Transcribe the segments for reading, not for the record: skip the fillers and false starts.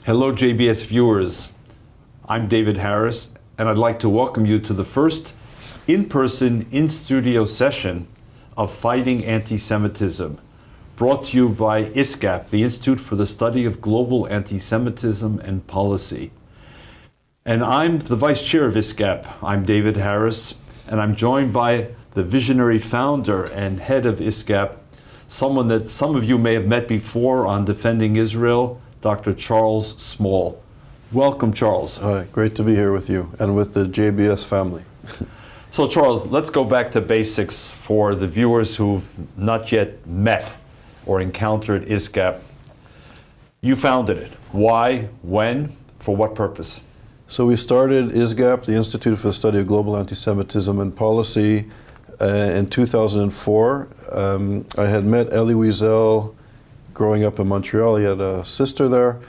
Hello, JBS viewers. I'm David Harris, and I'd like to welcome you to the first in-person, in-studio session of Fighting Anti-Semitism, brought to you by ISGAP, the Institute for the Study of Global Anti-Semitism and Policy. And I'm the Vice Chair of ISGAP. I'm David Harris, and I'm joined by the visionary founder and head of ISGAP, someone that some of you may have met before on Defending Israel, Dr. Charles Small. Welcome, Charles. Hi, great to be here with you and with the JBS family. So, Charles, let's go back to basics for the viewers who've not yet met or encountered ISGAP. You founded it. Why, when, for what purpose? So we started ISGAP, the Institute for the Study of Global Anti-Semitism and Policy, in 2004. I had met Elie Wiesel growing up in Montreal. He had a sister there.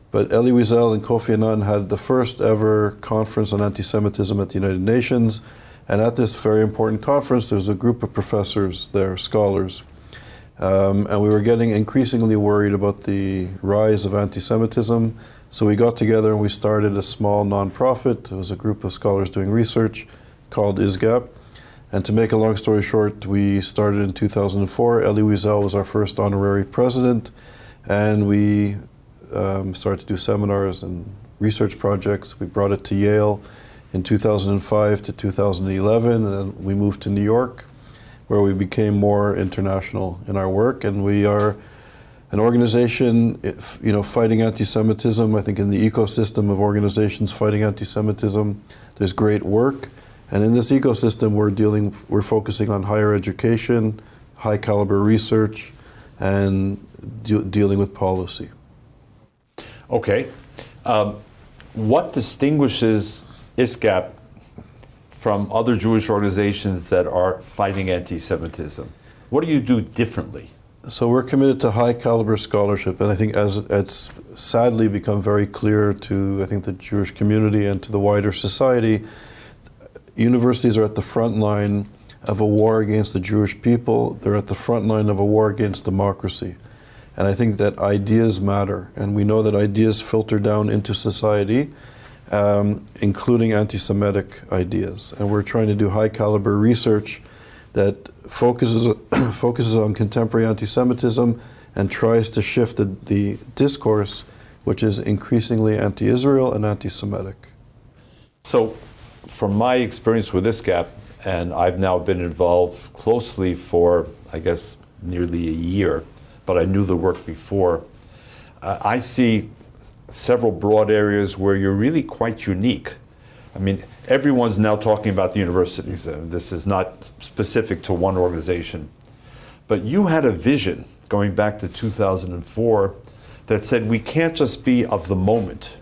But Elie Wiesel and Kofi Annan had the first ever conference on anti-Semitism at the United Nations. And at this very important conference, there was a group of professors there, scholars. And we were getting increasingly worried about the rise of anti-Semitism. So we got together and we started a small nonprofit. It was a group of scholars doing research called ISGAP. And to make a long story short, we started in 2004. Elie Wiesel was our first honorary president. And we started to do seminars and research projects. We brought it to Yale in 2005 to 2011. And then we moved to New York, where we became more international in our work. And we are an organization, fighting anti-Semitism. I think in the ecosystem of organizations fighting anti-Semitism, there's great work. And in this ecosystem, we're focusing on higher education, high caliber research, and dealing with policy. Okay. What distinguishes ISGAP from other Jewish organizations that are fighting anti-Semitism? What do you do differently? So we're committed to high caliber scholarship, and I think as it's sadly become very clear to, I think, the Jewish community and to the wider society, universities are at the front line of a war against the Jewish people. They're at the front line of a war against democracy. And I think that ideas matter, and we know that ideas filter down into society, including anti-Semitic ideas. And we're trying to do high caliber research that focuses on contemporary anti-Semitism and tries to shift the discourse, which is increasingly anti-Israel and anti-Semitic. So, from my experience with ISGAP, and I've now been involved closely for, I guess, nearly a year, but I knew the work before, I see several broad areas where you're really quite unique. I mean, everyone's now talking about the universities. This is not specific to one organization. But you had a vision going back to 2004 that said we can't just be of the moment.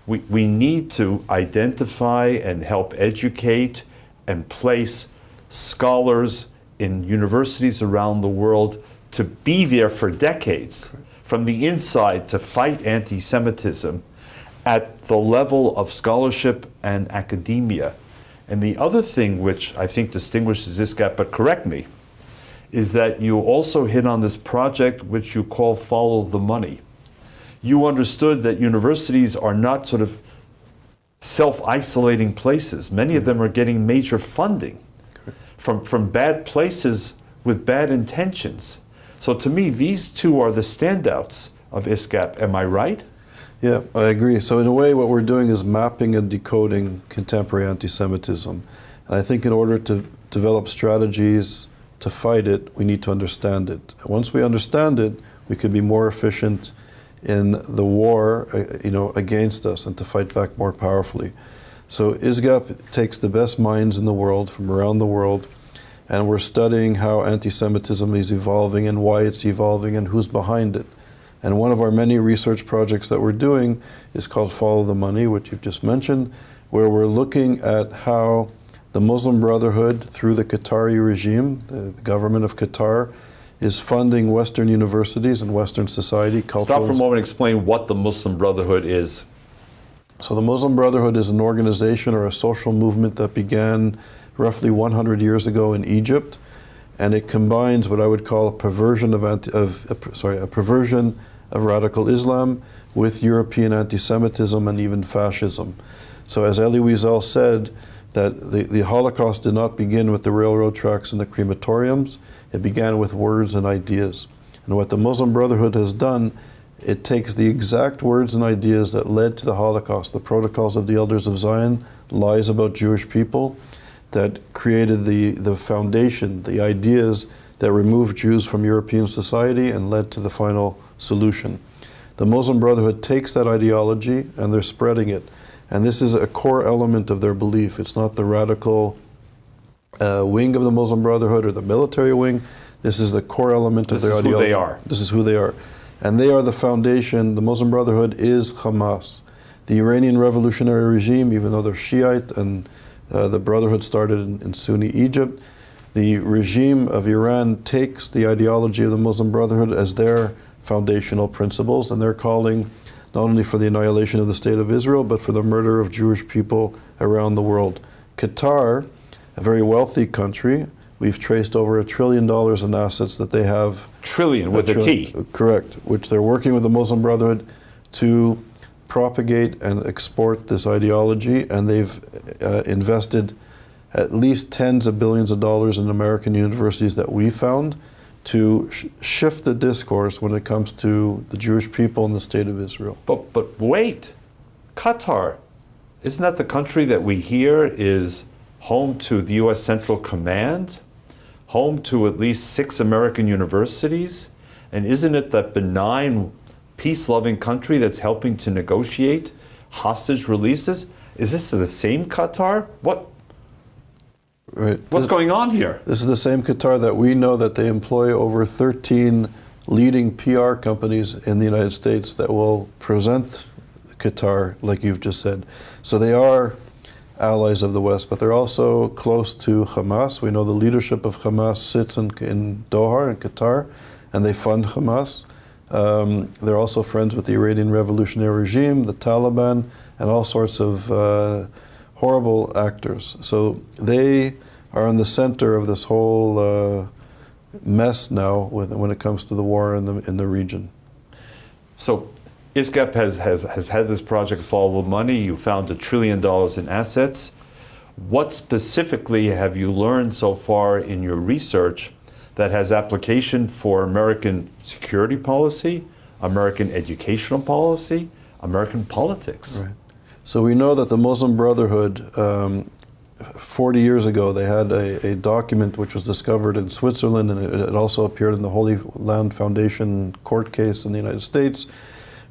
We need to identify and help educate and place scholars in universities around the world to be there for decades, from the inside to fight anti-Semitism at the level of scholarship and academia. And the other thing which I think distinguishes ISGAP, but correct me, is that you also hit on this project which you call Follow the Money. You understood that universities are not sort of self-isolating places. Many of them are getting major funding from bad places with bad intentions. So to me, these two are the standouts of ISGAP. Am I right? Yeah, I agree. So in a way, what we're doing is mapping and decoding contemporary anti-Semitism. And I think in order to develop strategies to fight it, we need to understand it. Once we understand it, we can be more efficient in the war, against us, and to fight back more powerfully. So ISGAP takes the best minds in the world from around the world, and we're studying how anti-Semitism is evolving and why it's evolving and who's behind it. And one of our many research projects that we're doing is called Follow the Money, which you've just mentioned, where we're looking at how the Muslim Brotherhood, through the Qatari regime, the government of Qatar, is funding Western universities and Western society. Stop for a moment and explain what the Muslim Brotherhood is. So the Muslim Brotherhood is an organization or a social movement that began roughly 100 years ago in Egypt, and it combines what I would call a perversion of radical Islam with European anti-Semitism and even fascism. So as Elie Wiesel said, that the Holocaust did not begin with the railroad tracks and the crematoriums, it began with words and ideas. And what the Muslim Brotherhood has done, it takes the exact words and ideas that led to the Holocaust, the protocols of the Elders of Zion, lies about Jewish people, that created the foundation, the ideas that removed Jews from European society and led to the final solution. The Muslim Brotherhood takes that ideology and they're spreading it. And this is a core element of their belief. It's not the radical wing of the Muslim Brotherhood or the military wing. This is the core element of their ideology. This is who they are. This is who they are. And they are the foundation. The Muslim Brotherhood is Hamas. The Iranian revolutionary regime, even though they're Shiite and the Brotherhood started in Sunni Egypt, the regime of Iran takes the ideology of the Muslim Brotherhood as their foundational principles, and they're calling not only for the annihilation of the State of Israel, but for the murder of Jewish people around the world. Qatar, a very wealthy country, we've traced over $1 trillion in assets that they have. Trillion with a T. Correct, which they're working with the Muslim Brotherhood to propagate and export this ideology, and they've invested at least tens of billions of dollars in American universities that we found to shift the discourse when it comes to the Jewish people and the State of Israel. But wait, Qatar, isn't that the country that we hear is home to the U.S. Central Command, home to at least 6 American universities? And isn't it that benign, peace-loving country that's helping to negotiate hostage releases? Is this the same Qatar? Right. What's going on here? This is the same Qatar that we know that they employ over 13 leading PR companies in the United States that will present Qatar, like you've just said. So they are allies of the West, but they're also close to Hamas. We know the leadership of Hamas sits in Doha, in Qatar, and they fund Hamas. They're also friends with the Iranian revolutionary regime, the Taliban, and all sorts of horrible actors. So they are in the center of this whole mess now when it comes to the war in the region. So ISGAP has had this project follow money. You found $1 trillion in assets. What specifically have you learned so far in your research that has application for American security policy, American educational policy, American politics? Right. So we know that the Muslim Brotherhood, 40 years ago, they had a document which was discovered in Switzerland, and it also appeared in the Holy Land Foundation court case in the United States,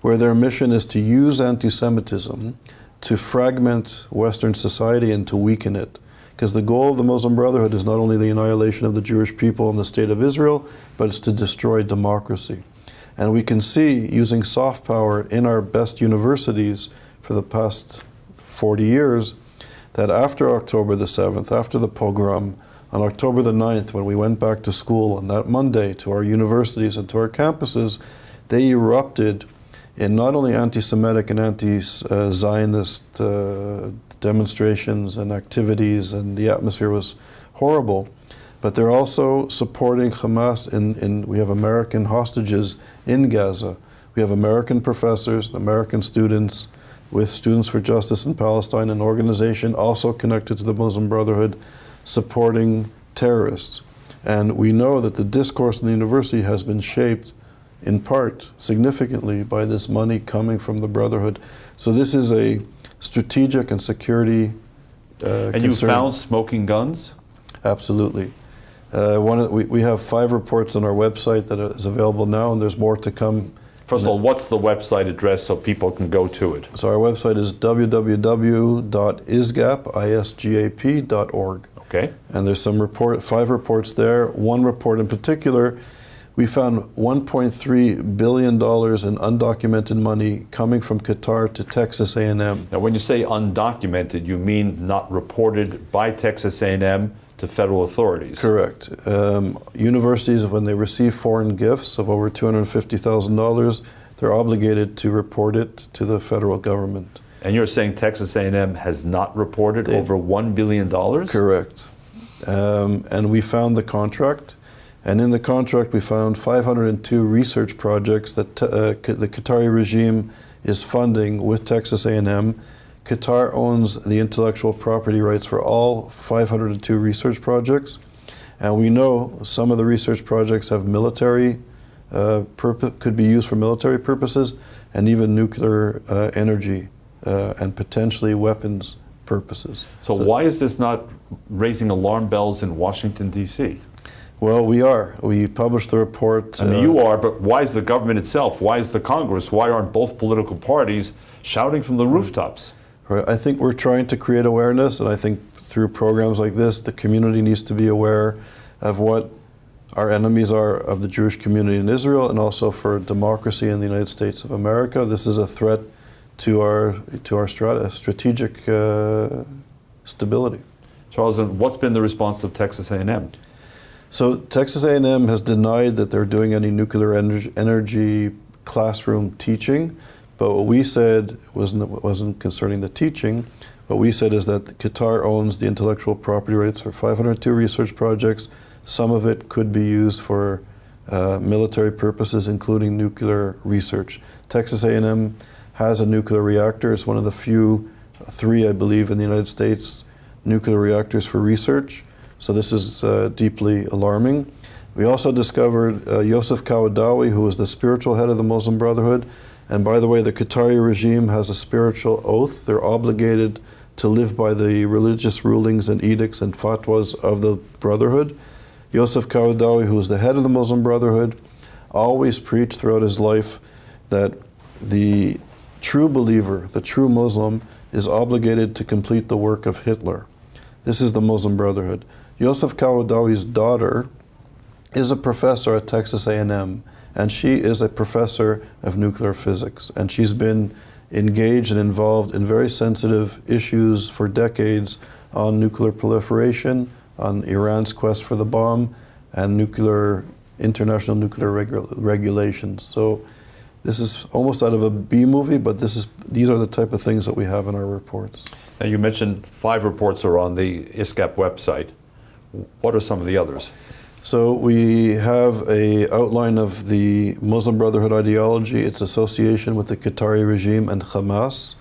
where their mission is to use anti-Semitism to fragment Western society and to weaken it. Because the goal of the Muslim Brotherhood is not only the annihilation of the Jewish people and the State of Israel, but it's to destroy democracy. And we can see, using soft power in our best universities for the past 40 years, that after October the 7th, after the pogrom, on October the 9th, when we went back to school, on that Monday to our universities and to our campuses, they erupted in not only anti-Semitic and anti-Zionist demonstrations and activities, and the atmosphere was horrible, but they're also supporting Hamas we have American hostages in Gaza. We have American professors, American students, with Students for Justice in Palestine, an organization also connected to the Muslim Brotherhood, supporting terrorists. And we know that the discourse in the university has been shaped in part, significantly, by this money coming from the Brotherhood. So this is a strategic and security And concern. you found smoking guns? Absolutely. We have 5 reports on our website that is available now, and there's more to come. First of all, what's the website address so people can go to it? So our website is www.isgap.org. Okay. And there's 5 reports there. One report in particular, we found $1.3 billion in undocumented money coming from Qatar to Texas A&M. Now, when you say undocumented, you mean not reported by Texas A&M to federal authorities? Correct. Universities, when they receive foreign gifts of over $250,000, they're obligated to report it to the federal government. And you're saying Texas A&M has not reported over $1 billion? Correct. And we found the contract, And in the contract, we found 502 research projects that the Qatari regime is funding with Texas A&M. Qatar owns the intellectual property rights for all 502 research projects. And we know some of the research projects have military could be used for military purposes, and even nuclear energy and potentially weapons purposes. So why is this not raising alarm bells in Washington, D.C.? Well, we are. We published the report. I mean, you are, but why is the government itself? Why is the Congress? Why aren't both political parties shouting from the rooftops? Right. I think we're trying to create awareness, and I think through programs like this, the community needs to be aware of what our enemies are of the Jewish community in Israel, and also for democracy in the United States of America. This is a threat to our strategic stability. Charles, and what's been the response of Texas A&M? So Texas A&M has denied that they're doing any nuclear energy classroom teaching, but what we said wasn't concerning the teaching. What we said is that Qatar owns the intellectual property rights for 502 research projects. Some of it could be used for military purposes, including nuclear research. Texas A&M has a nuclear reactor. It's one of the few, 3 I believe, in the United States, nuclear reactors for research. So this is deeply alarming. We also discovered Yosef Kawadawi, who was the spiritual head of the Muslim Brotherhood. And by the way, the Qatari regime has a spiritual oath. They're obligated to live by the religious rulings and edicts and fatwas of the Brotherhood. Yosef Kawadawi, who was the head of the Muslim Brotherhood, always preached throughout his life that the true believer, the true Muslim, is obligated to complete the work of Hitler. This is the Muslim Brotherhood. Yosef Kawadawi's daughter is a professor at Texas A&M, and she is a professor of nuclear physics, and she's been engaged and involved in very sensitive issues for decades on nuclear proliferation, on Iran's quest for the bomb, and international nuclear regulations. So this is almost out of a B movie, but these are the type of things that we have in our reports. Now, you mentioned 5 reports are on the ISGAP website. What are some of the others? So we have an outline of the Muslim Brotherhood ideology, its association with the Qatari regime and Hamas.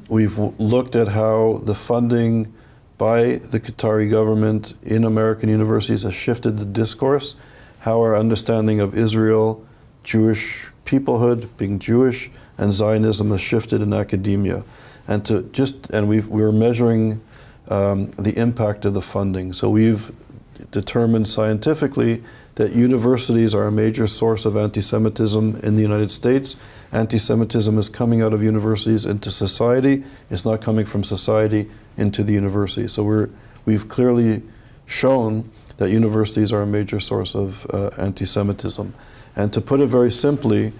We've looked at how the funding by the Qatari government in American universities has shifted the discourse, how our understanding of Israel, Jewish peoplehood, being Jewish, and Zionism has shifted in academia. We're measuring the impact of the funding. So we've determined scientifically that universities are a major source of anti-Semitism in the United States. Anti-Semitism is coming out of universities into society. It's not coming from society into the university. So we've clearly shown that universities are a major source of anti-Semitism. And to put it very simply,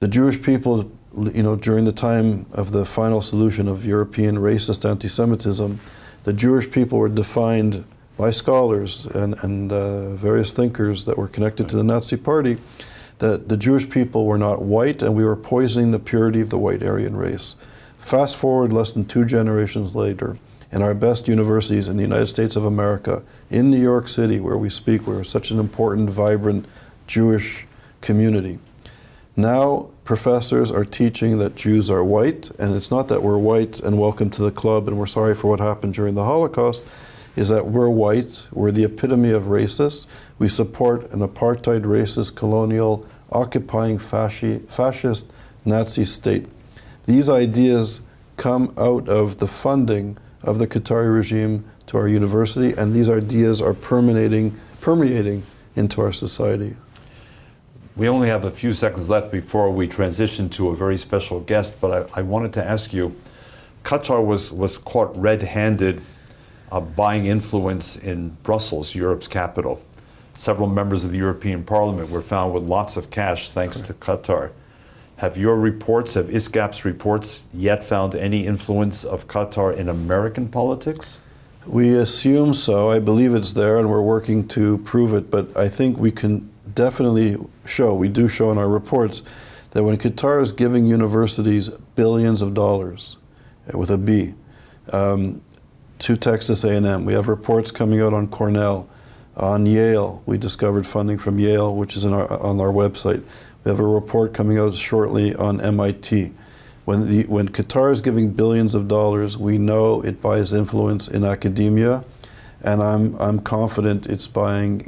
the Jewish people, during the time of the final solution of European racist anti-Semitism, the Jewish people were defined by scholars and various thinkers that were connected to the Nazi Party, that the Jewish people were not white, and we were poisoning the purity of the white Aryan race. Fast forward less than 2 generations later, in our best universities in the United States of America, in New York City, where we speak, we're such an important, vibrant Jewish community. Now professors are teaching that Jews are white, and it's not that we're white and welcome to the club and we're sorry for what happened during the Holocaust, is that we're white, we're the epitome of racists, we support an apartheid, racist, colonial, occupying fascist Nazi state. These ideas come out of the funding of the Qatari regime to our university, and these ideas are permeating into our society. We only have a few seconds left before we transition to a very special guest, but I wanted to ask you, Qatar was caught red-handed buying influence in Brussels, Europe's capital. Several members of the European Parliament were found with lots of cash thanks to Qatar. Have your reports, have ISGAP's reports yet found any influence of Qatar in American politics? We assume so. I believe it's there, and we're working to prove it, but I think we can definitely show, we do show in our reports, that when Qatar is giving universities billions of dollars, with a B, to Texas A&M. We have reports coming out on Cornell, On Yale, we discovered funding from Yale, which is on our website. We have a report coming out shortly on MIT. When Qatar is giving billions of dollars, we know it buys influence in academia, and I'm confident it's buying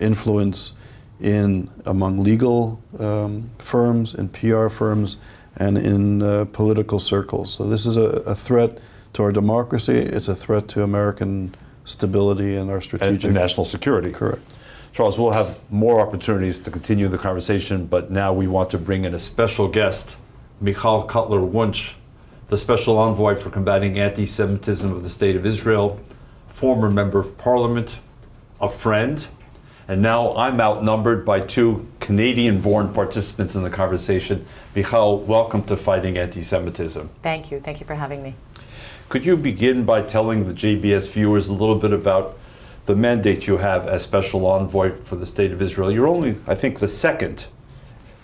influence among legal firms, in PR firms, and in political circles. So this is a threat to our democracy. It's a threat to American stability and our strategic... And national security. Correct. Charles, we'll have more opportunities to continue the conversation, but now we want to bring in a special guest, Michal Cotler-Wunsh, the Special Envoy for Combating Anti-Semitism of the State of Israel, former Member of Parliament, a friend, and now I'm outnumbered by two Canadian-born participants in the conversation. Michal, welcome to Fighting Anti-Semitism. Thank you. Thank you for having me. Could you begin by telling the JBS viewers a little bit about the mandate you have as Special Envoy for the State of Israel? You're only, I think, the second,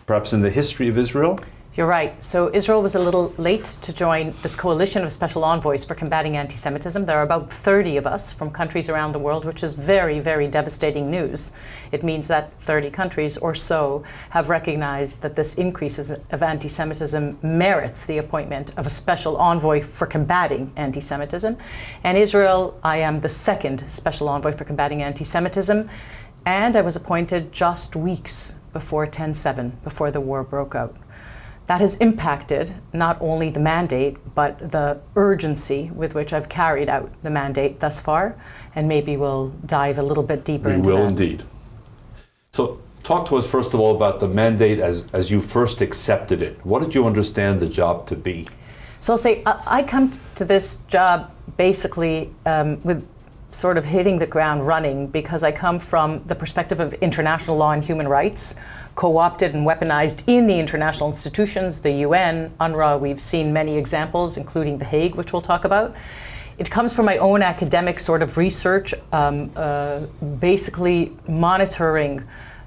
perhaps in the history of Israel. You're right. So Israel was a little late to join this coalition of special envoys for combating anti-Semitism. There are about 30 of us from countries around the world, which is very, very devastating news. It means that 30 countries or so have recognized that this increase of anti-Semitism merits the appointment of a special envoy for combating anti-Semitism. And Israel, I am the second special envoy for combating anti-Semitism, and I was appointed just weeks before 10/7, before the war broke out. That has impacted not only the mandate, but the urgency with which I've carried out the mandate thus far, and maybe we'll dive a little bit deeper into that. We will indeed. So talk to us first of all about the mandate as you first accepted it. What did you understand the job to be? So I'll say I come to this job basically with sort of hitting the ground running, because I come from the perspective of international law and human rights, co-opted and weaponized in the international institutions, the UN, UNRWA. We've seen many examples, including The Hague, which we'll talk about. It comes from my own academic sort of research, basically monitoring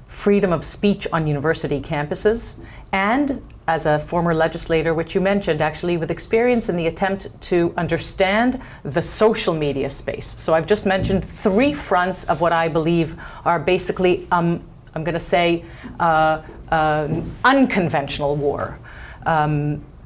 freedom of speech on university campuses, and as a former legislator, which you mentioned, actually with experience in the attempt to understand the social media space. So I've just mentioned three fronts of what I believe are basically I'm going to say unconventional war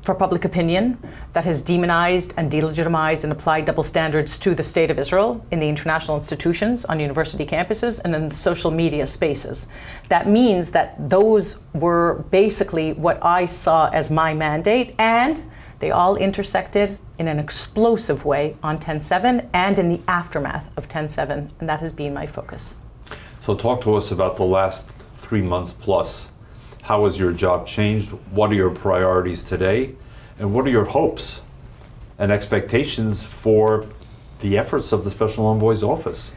for public opinion that has demonized and delegitimized and applied double standards to the State of Israel in the international institutions, on university campuses, and in the social media spaces. That means that those were basically what I saw as my mandate, and they all intersected in an explosive way on 10/7 and in the aftermath of 10/7, and that has been my focus. So talk to us about the last 3 months plus. How has your job changed? What are your priorities today? And what are your hopes and expectations for the efforts of the Special Envoy's office?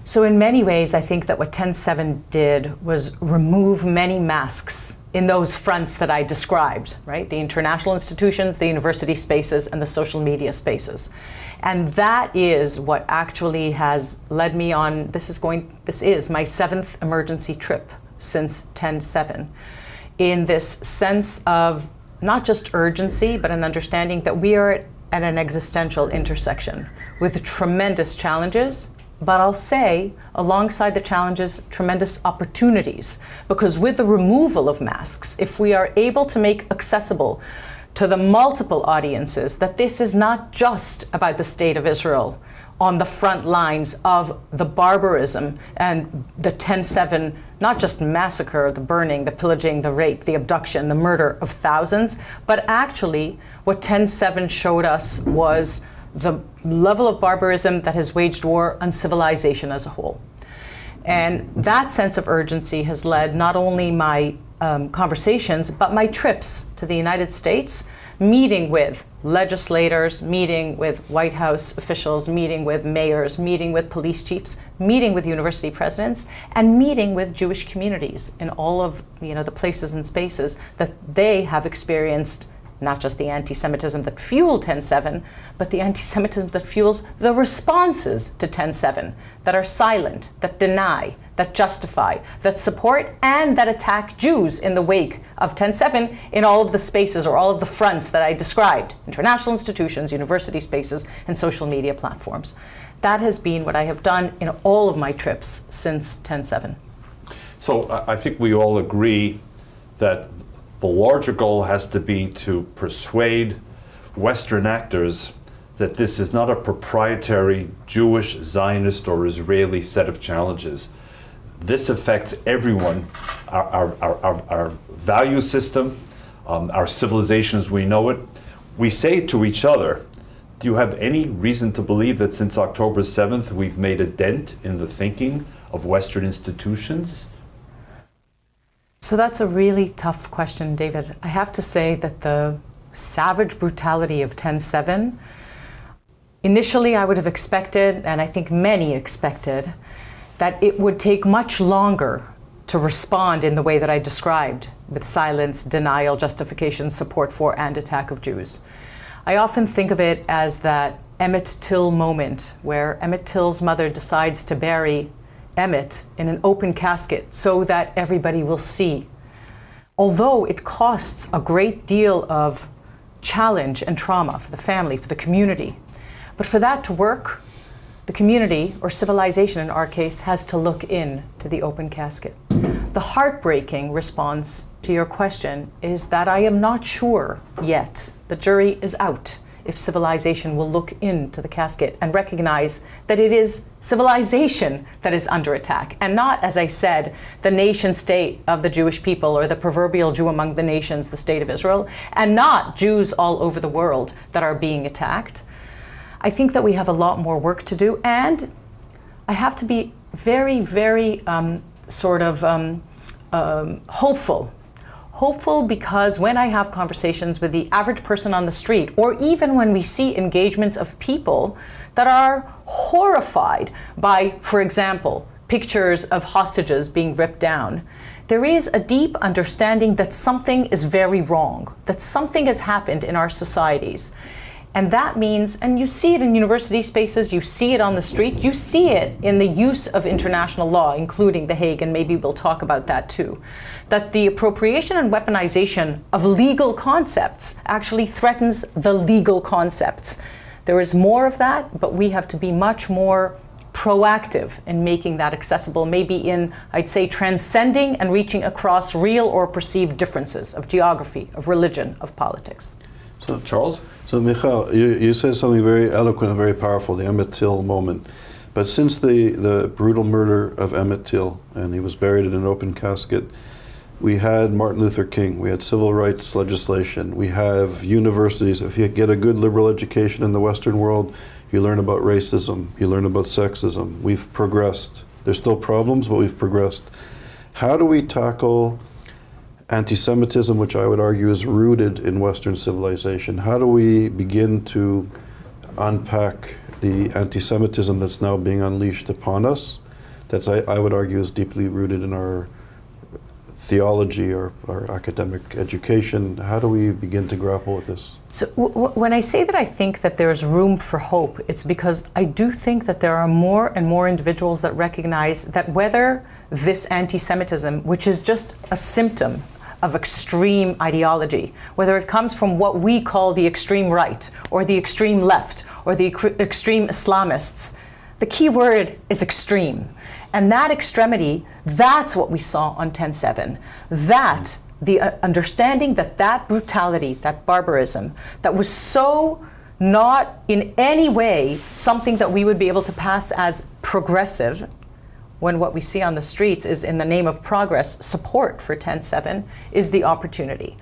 So in many ways, I think that what 10/7 did was remove many masks in those fronts that I described, right? The international institutions, the university spaces, and the social media spaces. And that is what actually has led me on, this is my 7th emergency trip since 10/7, in this sense of not just urgency, but an understanding that we are at an existential intersection with tremendous challenges, but I'll say, alongside the challenges, tremendous opportunities. Because with the removal of masks, if we are able to make accessible to the multiple audiences that this is not just about the State of Israel on the front lines of the barbarism and the 10/7, not just massacre, the burning, the pillaging, the rape, the abduction, the murder of thousands, but actually what 10/7 showed us was the level of barbarism that has waged war on civilization as a whole. And that sense of urgency has led not only my conversations, but my trips to the United States, meeting with legislators, meeting with White House officials, meeting with mayors, meeting with police chiefs, meeting with university presidents, and meeting with Jewish communities in all of the places and spaces that they have experienced not just the anti-Semitism that fueled 10/7, but the anti-Semitism that fuels the responses to 10/7, that are silent, that deny, that justify, that support, and that attack Jews in the wake of 10/7 in all of the spaces or all of the fronts that I described: international institutions, university spaces, and social media platforms. That has been what I have done in all of my trips since 10/7. So I think we all agree that the larger goal has to be to persuade Western actors that this is not a proprietary Jewish, Zionist, or Israeli set of challenges. This affects everyone, our value system, our civilization as we know it. We say to each other, do you have any reason to believe that since October 7th we've made a dent in the thinking of Western institutions? So that's a really tough question, David. I have to say that the savage brutality of 10/7, initially I would have expected, and I think many expected, that it would take much longer to respond in the way that I described, with silence, denial, justification, support for, and attack of Jews. I often think of it as that Emmett Till moment where Emmett Till's mother decides to bury Emmett in an open casket so that everybody will see. Although it costs a great deal of challenge and trauma for the family, for the community. But for that to work, the community, or civilization in our case, has to look in to the open casket. The heartbreaking response to your question is that I am not sure yet, the jury is out, if civilization will look into the casket and recognize that it is civilization that is under attack, and not, as I said, the nation state of the Jewish people, or the proverbial Jew among the nations, the state of Israel, and not Jews all over the world that are being attacked. I think that we have a lot more work to do, and I have to be very, very hopeful. Hopeful because when I have conversations with the average person on the street, or even when we see engagements of people that are horrified by, for example, pictures of hostages being ripped down, there is a deep understanding that something is very wrong, that something has happened in our societies. And that means, and you see it in university spaces, you see it on the street, you see it in the use of international law, including The Hague, and maybe we'll talk about that too, that the appropriation and weaponization of legal concepts actually threatens the legal concepts. There is more of that, but we have to be much more proactive in making that accessible, maybe in, I'd say, transcending and reaching across real or perceived differences of geography, of religion, of politics. So, Charles? So, Michal, you said something very eloquent and very powerful, the Emmett Till moment. But since the brutal murder of Emmett Till, and he was buried in an open casket, we had Martin Luther King, we had civil rights legislation, we have universities. If you get a good liberal education in the Western world, you learn about racism, you learn about sexism. We've progressed. There's still problems, but we've progressed. How do we tackle anti-Semitism, which I would argue is rooted in Western civilization? How do we begin to unpack the anti-Semitism that's now being unleashed upon us, that I would argue is deeply rooted in our theology or our academic education? How do we begin to grapple with this? So when I say that I think that there's room for hope, it's because I do think that there are more and more individuals that recognize that whether this anti-Semitism, which is just a symptom of extreme ideology, whether it comes from what we call the extreme right, or the extreme left, or the extreme Islamists, the key word is extreme. And that extremity, that's what we saw on 10/7. That, the understanding that that brutality, that barbarism, that was so not in any way something that we would be able to pass as progressive, when what we see on the streets is, in the name of progress, support for 10/7, is the opportunity.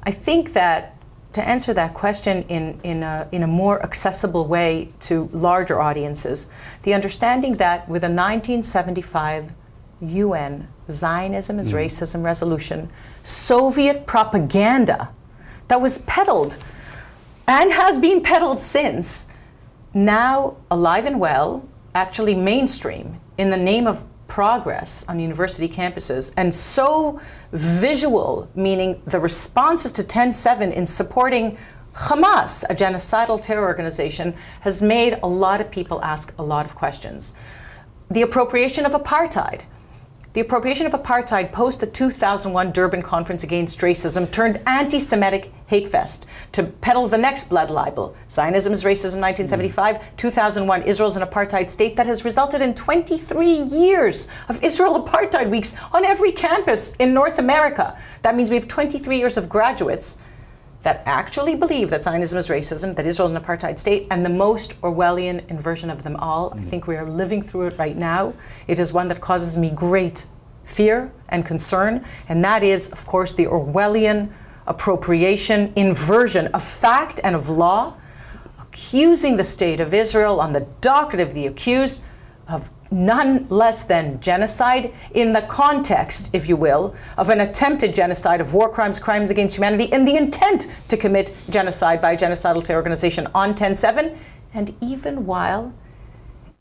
I think that to answer that question in a more accessible way to larger audiences, the understanding that with a 1975 UN Zionism is Racism resolution, Soviet propaganda that was peddled and has been peddled since, now alive and well, actually mainstream, in the name of progress on university campuses, and so visual, meaning the responses to 10/7 in supporting Hamas, a genocidal terror organization, has made a lot of people ask a lot of questions. The appropriation of apartheid. The appropriation of apartheid post the 2001 Durban Conference Against Racism turned anti-Semitic hate fest to peddle the next blood libel. Zionism is racism, 1975. 2001, Israel's an apartheid state that has resulted in 23 years of Israel apartheid weeks on every campus in North America. That means we have 23 years of graduates that actually believe that Zionism is racism, that Israel is an apartheid state, and the most Orwellian inversion of them all. I think we are living through it right now. It is one that causes me great fear and concern, and that is, of course, the Orwellian appropriation, inversion of fact and of law, accusing the state of Israel on the docket of the accused of none less than genocide in the context, if you will, of an attempted genocide of war crimes, crimes against humanity, and the intent to commit genocide by a genocidal terror organization on 10/7, and even while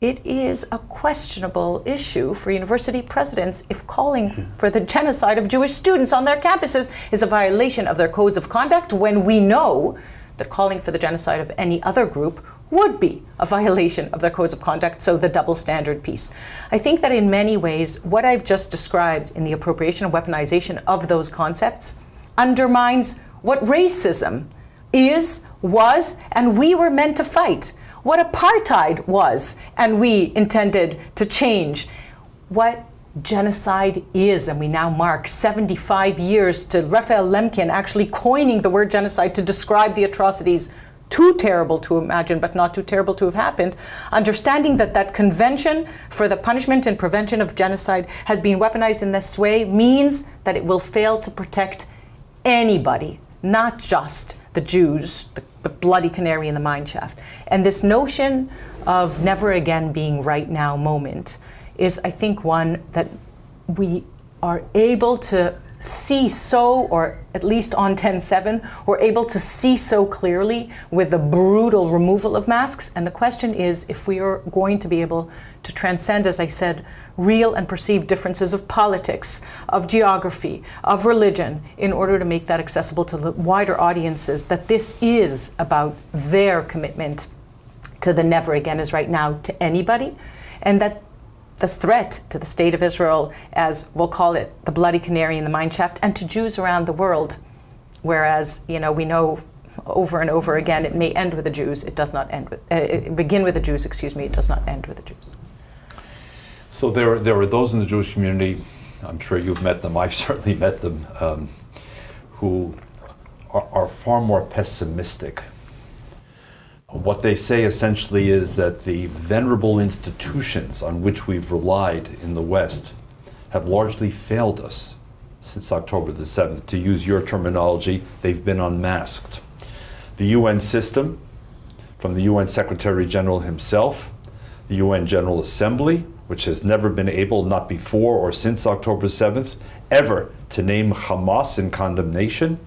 it is a questionable issue for university presidents if calling for the genocide of Jewish students on their campuses is a violation of their codes of conduct, when we know that calling for the genocide of any other group would be a violation of their codes of conduct, so the double standard piece. I think that in many ways, what I've just described in the appropriation and weaponization of those concepts undermines what racism is, was, and we were meant to fight. What apartheid was, and we intended to change. What genocide is, and we now mark 75 years to Raphael Lemkin actually coining the word genocide to describe the atrocities too terrible to imagine, but not too terrible to have happened, understanding that that convention for the punishment and prevention of genocide has been weaponized in this way means that it will fail to protect anybody, not just the Jews, the bloody canary in the mine shaft. And this notion of never again being right now moment is, I think, one that we are able to see so, or at least on 10/7, we're able to see so clearly with the brutal removal of masks. And the question is if we are going to be able to transcend, as I said, real and perceived differences of politics, of geography, of religion, in order to make that accessible to the wider audiences, that this is about their commitment to the never again is right now to anybody, and that the threat to the state of Israel, as we'll call it, the bloody canary in the mine shaft, and to Jews around the world, whereas, we know over and over again, it may end with the Jews, it does not end with, begin with the Jews, it does not end with the Jews. So there are those in the Jewish community, I'm sure you've met them, I've certainly met them, who are far more pessimistic. What they say essentially is that the venerable institutions on which we've relied in the West have largely failed us since October the 7th. To use your terminology, they've been unmasked. The UN system, from the UN Secretary General himself, the UN General Assembly, which has never been able, not before or since October 7th, ever to name Hamas in condemnation,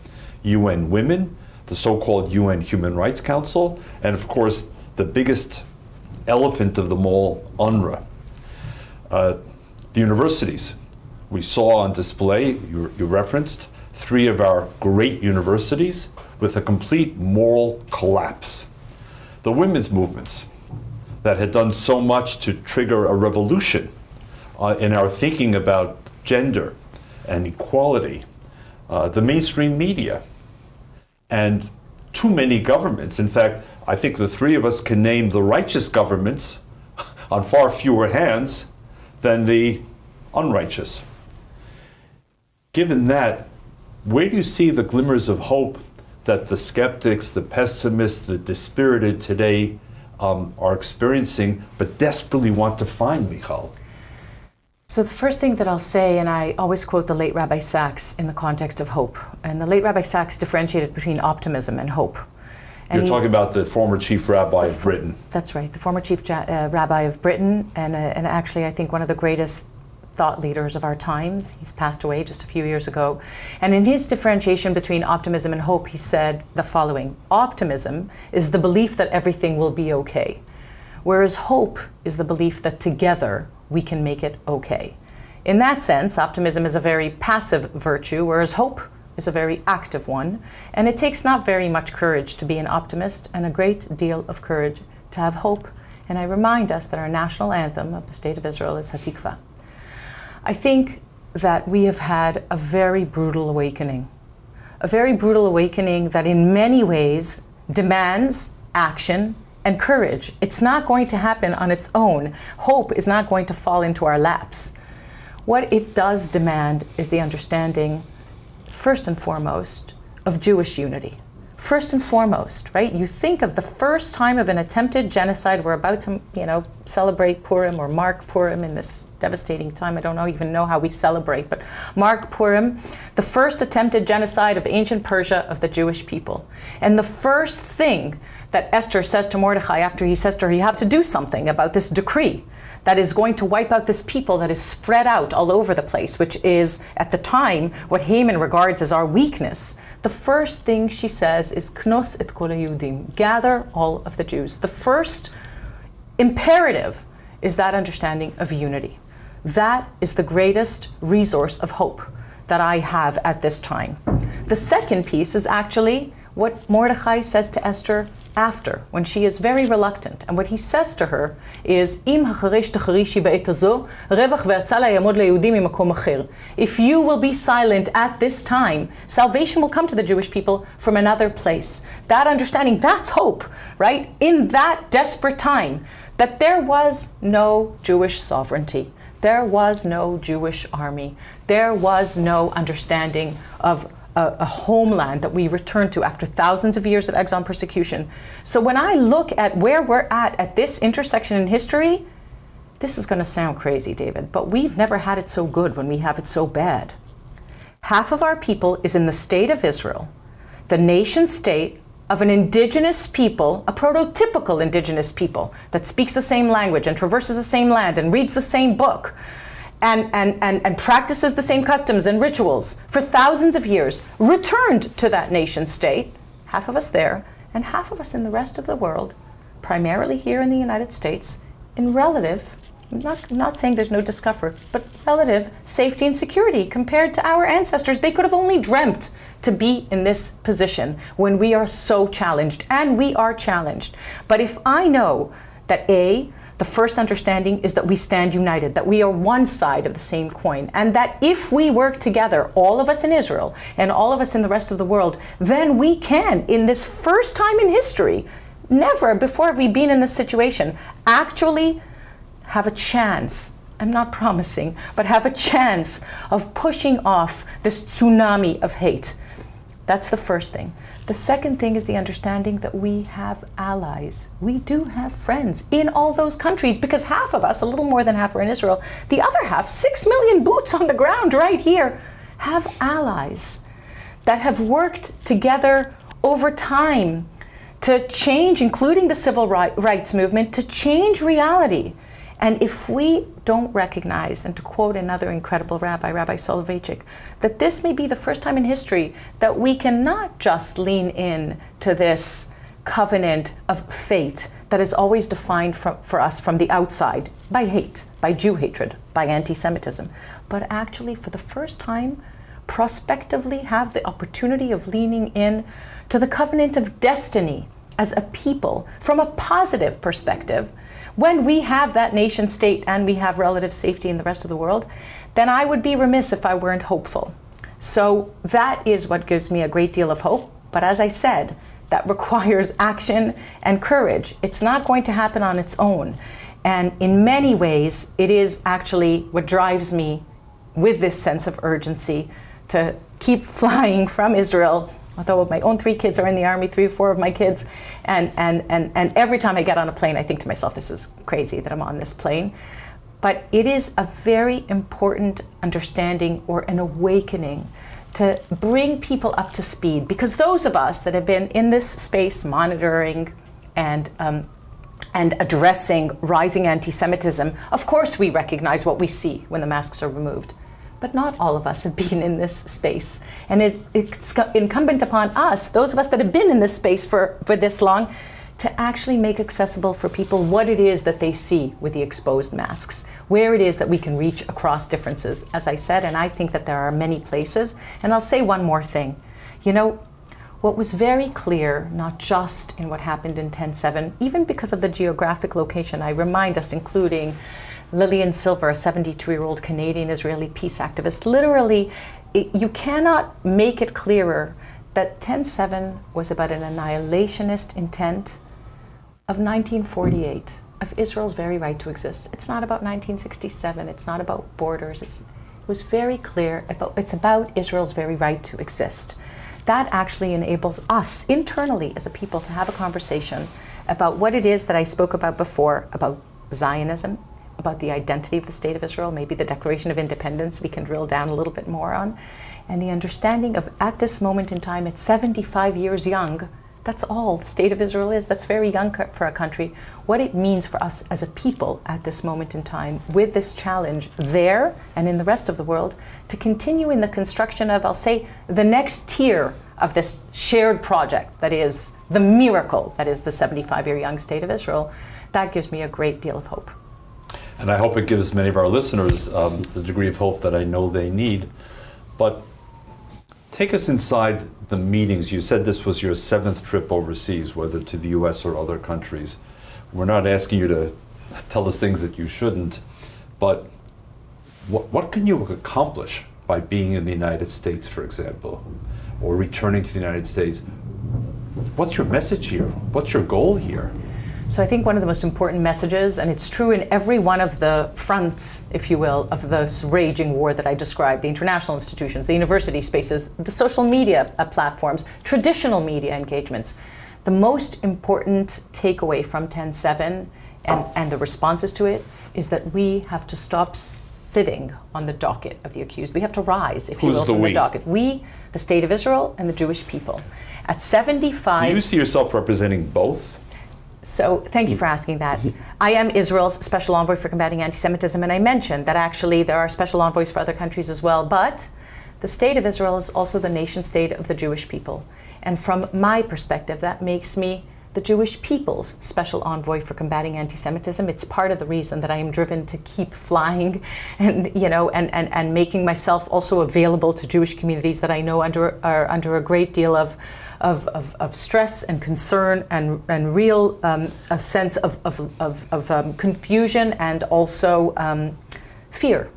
UN Women, the so-called UN Human Rights Council, and of course, the biggest elephant of them all, UNRWA. The universities. We saw on display, you referenced, 3 of our great universities with a complete moral collapse. The women's movements that had done so much to trigger a revolution in our thinking about gender and equality, the mainstream media, and too many governments. In fact, I think the 3 of us can name the righteous governments on far fewer hands than the unrighteous. Given that, where do you see the glimmers of hope that the skeptics, the pessimists, the dispirited today are experiencing but desperately want to find, Michal? So the first thing that I'll say, and I always quote the late Rabbi Sachs in the context of hope, and the late Rabbi Sachs differentiated between optimism and hope. And you're talking about the former chief rabbi of Britain. That's right, the former chief rabbi of Britain, and actually I think one of the greatest thought leaders of our times. He's passed away just a few years ago. And in his differentiation between optimism and hope, he said the following: optimism is the belief that everything will be okay, whereas hope is the belief that together we can make it okay. In that sense, optimism is a very passive virtue, whereas hope is a very active one. And it takes not very much courage to be an optimist, and a great deal of courage to have hope. And I remind us that our national anthem of the State of Israel is Hatikva. I think that we have had a very brutal awakening. A very brutal awakening that in many ways demands action and courage. It's not going to happen on its own. Hope is not going to fall into our laps. What it does demand is the understanding, first and foremost, of Jewish unity. First and foremost, right? You think of the first time of an attempted genocide. We're about to, celebrate Purim or mark Purim in this devastating time. I don't even know how we celebrate, but mark Purim, the first attempted genocide of ancient Persia of the Jewish people. And the first thing that Esther says to Mordechai after he says to her, you have to do something about this decree that is going to wipe out this people that is spread out all over the place, which is, at the time, what Haman regards as our weakness. The first thing she says is, Knos et kol haYehudim, gather all of the Jews. The first imperative is that understanding of unity. That is the greatest resource of hope that I have at this time. The second piece is actually what Mordechai says to Esther after, when she is very reluctant. And what he says to her is, Im hacharesh techarishi ba'et hazo, revach ve'atzala yamod leYehudim mimakom acher. If you will be silent at this time, salvation will come to the Jewish people from another place. That understanding, that's hope, right? In that desperate time, that there was no Jewish sovereignty. There was no Jewish army. There was no understanding of a homeland that we return to after thousands of years of exile and persecution. So when I look at where we're at this intersection in history, this is going to sound crazy, David, but we've never had it so good when we have it so bad. Half of our people is in the state of Israel, the nation state of an indigenous people, a prototypical indigenous people that speaks the same language and traverses the same land and reads the same book and practices the same customs and rituals for thousands of years, returned to that nation state, half of us there, and half of us in the rest of the world, primarily here in the United States, in relative, I'm not saying there's no discomfort, but relative safety and security compared to our ancestors. They could have only dreamt to be in this position when we are so challenged, and we are challenged. But if I know that the first understanding is that we stand united, that we are one side of the same coin, and that if we work together, all of us in Israel and all of us in the rest of the world, then we can, in this first time in history, never before have we been in this situation, actually have a chance, I'm not promising, but have a chance of pushing off this tsunami of hate. That's the first thing. The second thing is the understanding that we have allies. We do have friends in all those countries, because half of us, a little more than half, are in Israel. The other half, 6 million boots on the ground right here, have allies that have worked together over time to change, including the civil rights movement, to change reality. And if we don't recognize, and to quote another incredible rabbi, Rabbi Soloveitchik, that this may be the first time in history that we can not just lean in to this covenant of fate that is always defined for us from the outside by hate, by Jew hatred, by anti-Semitism, but actually for the first time prospectively have the opportunity of leaning in to the covenant of destiny as a people from a positive perspective. When we have that nation state and we have relative safety in the rest of the world, then I would be remiss if I weren't hopeful. So that is what gives me a great deal of hope. But as I said, that requires action and courage. It's not going to happen on its own. And in many ways, it is actually what drives me with this sense of urgency to keep flying from Israel. Although my own 3 kids are in the army, 3 or 4 of my kids, and every time I get on a plane, I think to myself, this is crazy that I'm on this plane. But it is a very important understanding or an awakening to bring people up to speed, because those of us that have been in this space monitoring and addressing rising anti-Semitism, of course we recognize what we see when the masks are removed. But not all of us have been in this space. And it's incumbent upon us, those of us that have been in this space for this long, to actually make accessible for people what it is that they see with the exposed masks, where it is that we can reach across differences, as I said, and I think that there are many places. And I'll say one more thing. You know, what was very clear, not just in what happened in 10/7, even because of the geographic location, I remind us, including Lillian Silver, a 72-year-old Canadian-Israeli peace activist, literally, you cannot make it clearer that 10/7 was about an annihilationist intent of 1948, of Israel's very right to exist. It's not about 1967, it's not about borders, it was very clear, it's about Israel's very right to exist. That actually enables us internally as a people to have a conversation about what it is that I spoke about before, about Zionism, about the identity of the State of Israel, maybe the Declaration of Independence we can drill down a little bit more on, and the understanding of, at this moment in time, at 75 years young, that's all the State of Israel is. That's very young for a country. What it means for us as a people at this moment in time, with this challenge there and in the rest of the world, to continue in the construction of, I'll say, the next tier of this shared project that is the miracle that is the 75-year young State of Israel, that gives me a great deal of hope. And I hope it gives many of our listeners the degree of hope that I know they need. But take us inside the meetings. You said this was your 7th trip overseas, whether to the US or other countries. We're not asking you to tell us things that you shouldn't, but what can you accomplish by being in the United States, for example, or returning to the United States? What's your message here? What's your goal here? So I think one of the most important messages, and it's true in every one of the fronts, if you will, of this raging war that I described, the international institutions, the university spaces, the social media platforms, traditional media engagements. The most important takeaway from 10/7 and the responses to it is that we have to stop sitting on the docket of the accused. We have to rise, if you will, from the docket. We, the State of Israel, and the Jewish people. At 75... Do you see yourself representing both? So thank you for asking that. I am Israel's special envoy for combating anti-Semitism, and I mentioned that actually there are special envoys for other countries as well, but the State of Israel is also the nation state of the Jewish people. And from my perspective, that makes me the Jewish people's special envoy for combating anti-Semitism. It's part of the reason that I am driven to keep flying and, you know, and making myself also available to Jewish communities that I know are under a great deal of stress and concern and real a sense of confusion and also fear.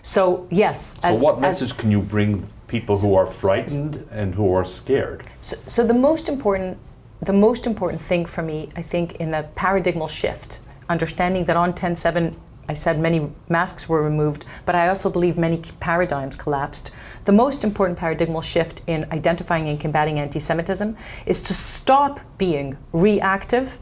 So yes. So what message can you bring people who are frightened and who are scared? So the most important thing for me, I think, in the paradigmal shift, understanding that on 10/7, I said many masks were removed, but I also believe many paradigms collapsed. The most important paradigmal shift in identifying and combating anti-Semitism is to stop being reactive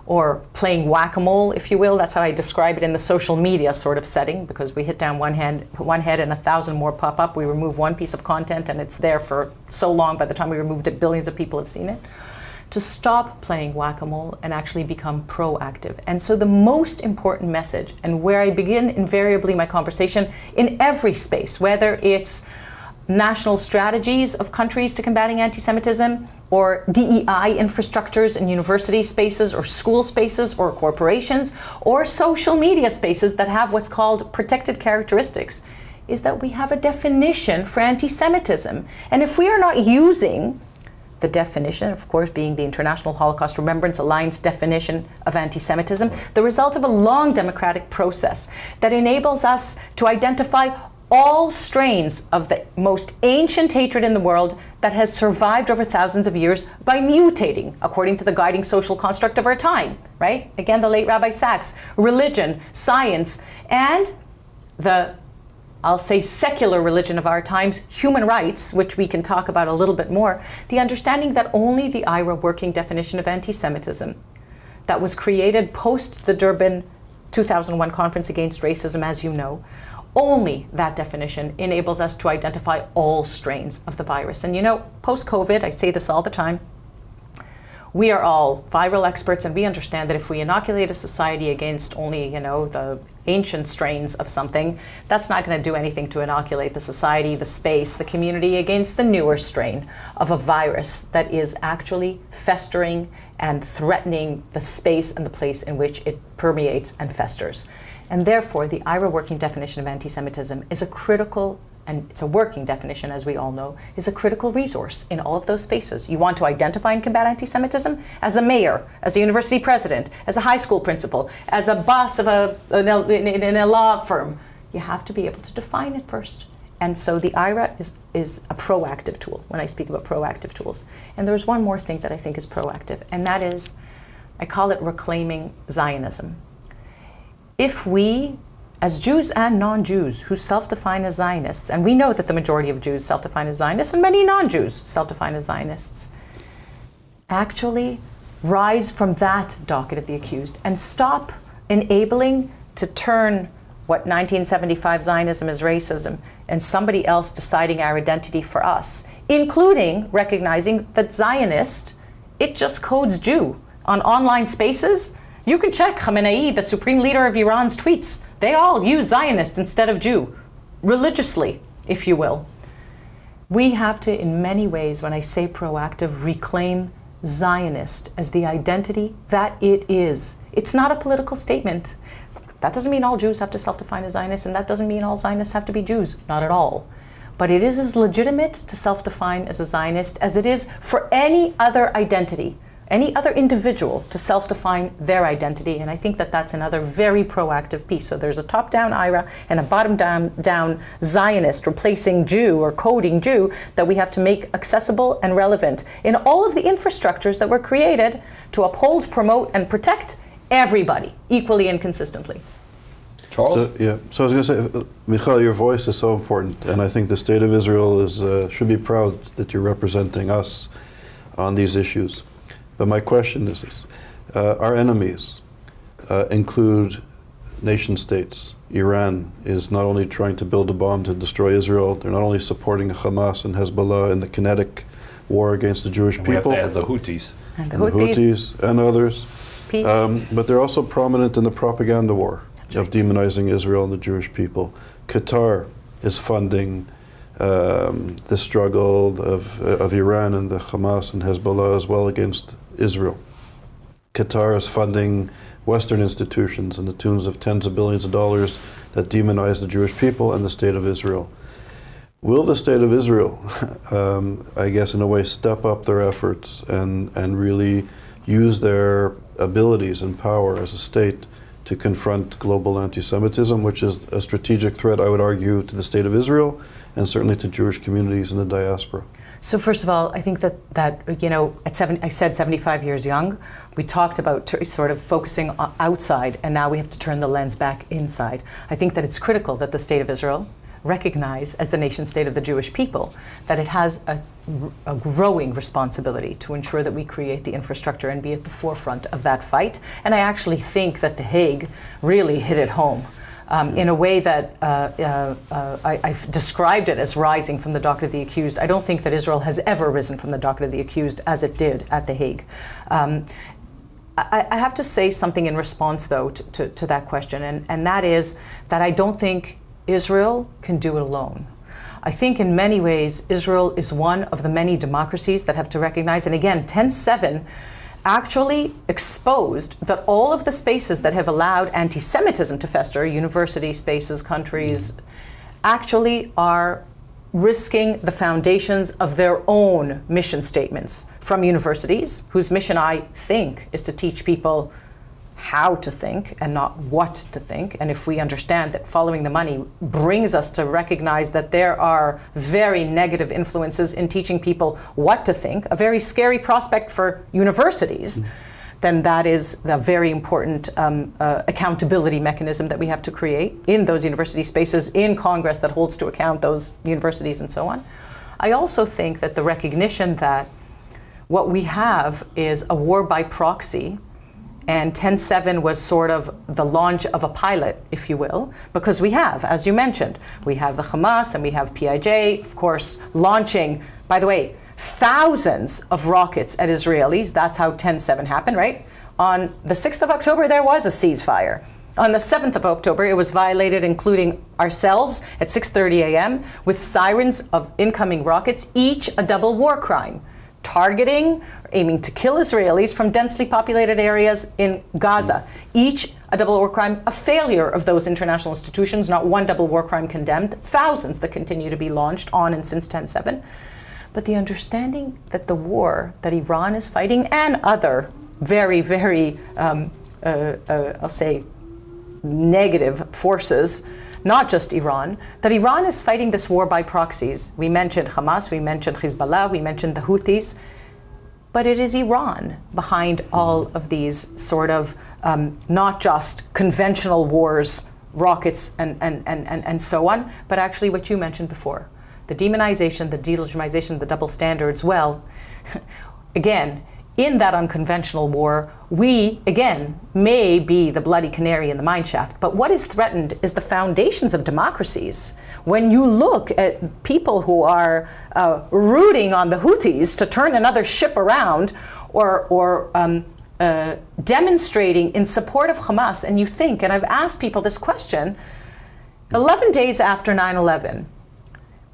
or playing whack-a-mole, if you will. That's how I describe it in the social media sort of setting, because we hit down one head and 1,000 more pop up. We remove one piece of content and it's there for so long, by the time we removed it, billions of people have seen it. To stop playing whack-a-mole and actually become proactive. And so the most important message, and where I begin invariably my conversation in every space, whether it's national strategies of countries to combating anti-Semitism, or DEI infrastructures in university spaces or school spaces or corporations, or social media spaces that have what's called protected characteristics, is that we have a definition for anti-Semitism. And if we are not using the definition, of course, being the International Holocaust Remembrance Alliance definition of anti-Semitism, the result of a long democratic process that enables us to identify all strains of the most ancient hatred in the world that has survived over thousands of years by mutating according to the guiding social construct of our time, right? Again, the late Rabbi Sachs, religion, science, and the, I'll say, secular religion of our times, human rights, which we can talk about a little bit more, the understanding that only the IRA working definition of anti-Semitism that was created post the Durban 2001 Conference Against Racism, as you know, only that definition enables us to identify all strains of the virus. And you know, post-COVID, I say this all the time, we are all viral experts, and we understand that if we inoculate a society against only, you know, the ancient strains of something, that's not going to do anything to inoculate the society, the space, the community against the newer strain of a virus that is actually festering and threatening the space and the place in which it permeates and festers. And therefore, the IRA working definition of anti-Semitism is a critical and it's a working definition, as we all know, is a critical resource in all of those spaces. You want to identify and combat anti-Semitism as a mayor, as a university president, as a high school principal, as a boss of in a law firm. You have to be able to define it first. And so the IRA is a proactive tool when I speak about proactive tools. And there's one more thing that I think is proactive, and that is, I call it reclaiming Zionism. If we, as Jews and non-Jews who self-define as Zionists, and we know that the majority of Jews self-define as Zionists and many non-Jews self-define as Zionists, actually rise from that docket of the accused and stop enabling to turn what 1975 Zionism is racism and somebody else deciding our identity for us, including recognizing that Zionist, it just codes Jew. On online spaces, you can check Khamenei, the supreme leader of Iran's tweets. They all use Zionist instead of Jew, religiously, if you will. We have to, in many ways, when I say proactive, reclaim Zionist as the identity that it is. It's not a political statement. That doesn't mean all Jews have to self-define as Zionists, and that doesn't mean all Zionists have to be Jews. Not at all. But it is as legitimate to self-define as a Zionist as it is for any other identity, any other individual to self-define their identity. And I think that that's another very proactive piece. So there's a top-down IRA and a bottom-down Zionist replacing Jew or coding Jew that we have to make accessible and relevant in all of the infrastructures that were created to uphold, promote, and protect everybody equally and consistently. Charles? So I was going to say, Michal, your voice is so important, and I think the State of Israel should be proud that you're representing us on these issues. But my question is this. Our enemies include nation states. Iran is not only trying to build a bomb to destroy Israel, they're not only supporting Hamas and Hezbollah in the kinetic war against the Jewish people. We have to add the Houthis. And the Houthis and others. But they're also prominent in the propaganda war of demonizing Israel and the Jewish people. Qatar is funding the struggle of Iran and the Hamas and Hezbollah as well against Israel. Qatar is funding Western institutions in the tunes of tens of billions of dollars that demonize the Jewish people and the State of Israel. Will the State of Israel, I guess in a way, step up their efforts and really use their abilities and power as a state to confront global anti-Semitism, which is a strategic threat, I would argue, to the State of Israel and certainly to Jewish communities in the diaspora? So first of all, I think that you know, I said 75 years young. We talked about sort of focusing outside, and now we have to turn the lens back inside. I think that it's critical that the State of Israel recognize, as the nation state of the Jewish people, that it has a growing responsibility to ensure that we create the infrastructure and be at the forefront of that fight. And I actually think that The Hague really hit it home. In a way that I've described it as rising from the docket of the accused. I don't think that Israel has ever risen from the docket of the accused as it did at The Hague. I have to say something in response, though, to that question, and that is that I don't think Israel can do it alone. I think in many ways Israel is one of the many democracies that have to recognize, and again, 10/7 actually exposed that all of the spaces that have allowed anti-Semitism to fester, university spaces, countries, actually are risking the foundations of their own mission statements from universities, whose mission, I think, is to teach people how to think and not what to think. And if we understand that following the money brings us to recognize that there are very negative influences in teaching people what to think, a very scary prospect for universities, then that is the very important accountability mechanism that we have to create in those university spaces, in Congress that holds to account those universities and so on. I also think that the recognition that what we have is a war by proxy, and 10/7 was sort of the launch of a pilot, if you will, because we have, as you mentioned, we have the Hamas and we have PIJ, of course, launching, by the way, thousands of rockets at Israelis. That's how 10/7 happened, right? On the 6th of October, there was a ceasefire. On the 7th of October, it was violated, including ourselves, at 6:30 a.m., with sirens of incoming rockets, each a double war crime, targeting, aiming to kill Israelis from densely populated areas in Gaza, each a double war crime, a failure of those international institutions, not one double war crime condemned, thousands that continue to be launched on and since 10/7. But the understanding that the war that Iran is fighting and other very, very, I'll say, negative forces, not just Iran, that Iran is fighting this war by proxies. We mentioned Hamas, we mentioned Hezbollah, we mentioned the Houthis, but it is Iran behind all of these sort of not just conventional wars, rockets and so on, but actually what you mentioned before, the demonization, the delegitimization, the double standards. Well, again, in that unconventional war, we, again, may be the bloody canary in the mine shaft, but what is threatened is the foundations of democracies. When you look at people who are rooting on the Houthis to turn another ship around or demonstrating in support of Hamas, and you think, and I've asked people this question, 11 days after 9/11,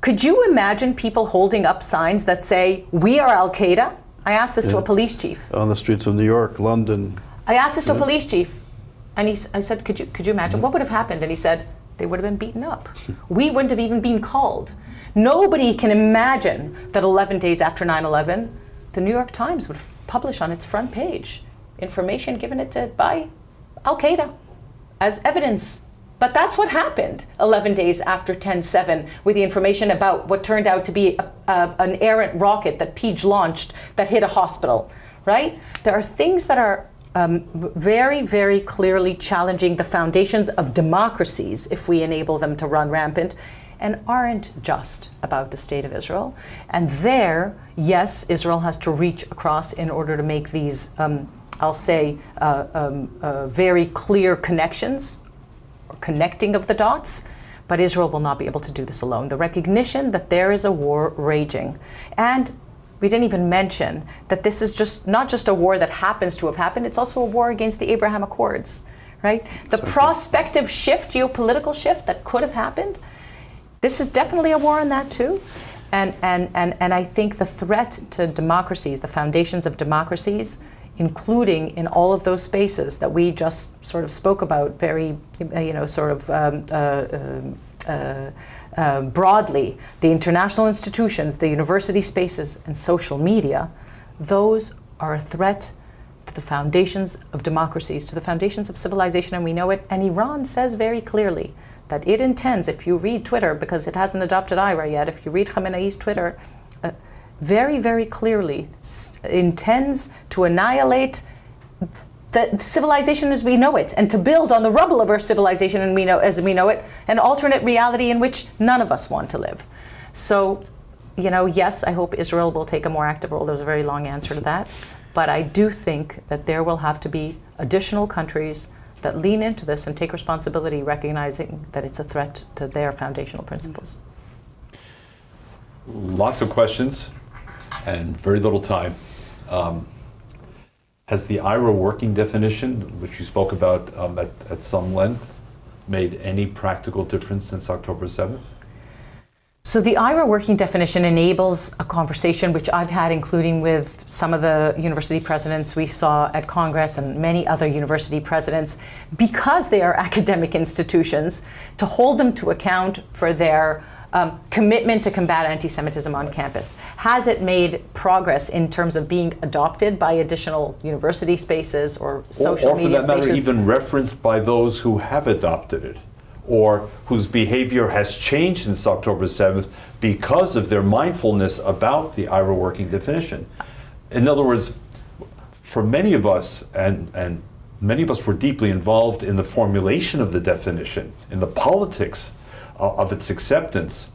could you imagine people holding up signs that say, "We are Al-Qaeda"? I asked this to a police chief. On the streets of New York, London. I asked this to a police chief, and I said, could you imagine what would have happened? And he said, they would have been beaten up. We wouldn't have even been called. Nobody can imagine that 11 days after 9/11, the New York Times would publish on its front page information given by Al-Qaeda as evidence. But that's what happened 11 days after 10/7 with the information about what turned out to be an errant rocket that Peach launched that hit a hospital, right? There are things that are very, very clearly challenging the foundations of democracies if we enable them to run rampant and aren't just about the state of Israel. And there, yes, Israel has to reach across in order to make these, I'll say, very clear connections, or connecting of the dots, but Israel will not be able to do this alone. The recognition that there is a war raging, and we didn't even mention that this is just not just a war that happens to have happened, it's also a war against the Abraham Accords, right? The prospective shift, geopolitical shift that could have happened, this is definitely a war on that too. And I think the threat to democracies, the foundations of democracies, including in all of those spaces that we just sort of spoke about very, broadly, the international institutions, the university spaces, and social media, those are a threat to the foundations of democracies, to the foundations of civilization, and we know it. And Iran says very clearly that it intends, if you read Twitter, because it hasn't adopted IRA yet, if you read Khamenei's Twitter, very, very clearly intends to annihilate the civilization as we know it, and to build on the rubble of our civilization as we know it, an alternate reality in which none of us want to live. So, yes, I hope Israel will take a more active role. There's a very long answer to that. But I do think that there will have to be additional countries that lean into this and take responsibility, recognizing that it's a threat to their foundational principles. Lots of questions and very little time. Has the IRA working definition, which you spoke about at some length, made any practical difference since October 7th? So the IRA working definition enables a conversation which I've had, including with some of the university presidents we saw at Congress and many other university presidents, because they are academic institutions, to hold them to account for their commitment to combat anti-Semitism on campus. Has it made progress in terms of being adopted by additional university spaces or social media spaces? Or for that matter, even referenced by those who have adopted it, or whose behavior has changed since October 7th because of their mindfulness about the IRA working definition? In other words, for many of us, and many of us were deeply involved in the formulation of the definition, in the politics of its acceptance,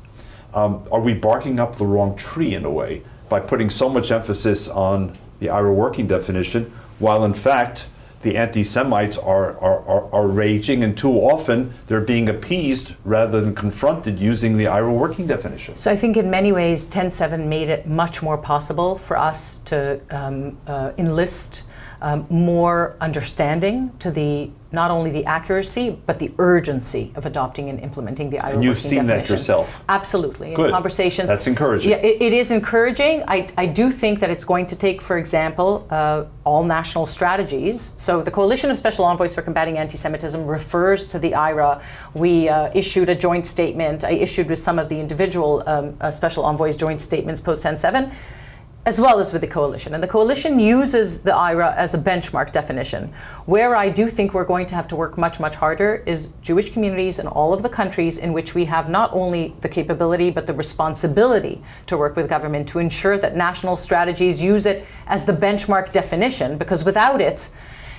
are we barking up the wrong tree in a way by putting so much emphasis on the IRA working definition, while in fact the anti-Semites are raging, and too often they're being appeased rather than confronted using the IRA working definition? So I think in many ways 10/7 made it much more possible for us to enlist more understanding to the not only the accuracy, but the urgency of adopting and implementing the IRA And you've working seen that definition. yourself? Absolutely. Good. In conversations. That's encouraging. Yeah, it is encouraging. I do think that it's going to take, for example, all national strategies. So the Coalition of Special Envoys for Combating Anti-Semitism refers to the IRA. We issued a joint statement. I issued with some of the individual special envoys joint statements post 10/7, as well as with the coalition. And the coalition uses the IRA as a benchmark definition. Where I do think we're going to have to work much, much harder is Jewish communities in all of the countries in which we have not only the capability, but the responsibility to work with government to ensure that national strategies use it as the benchmark definition, because without it,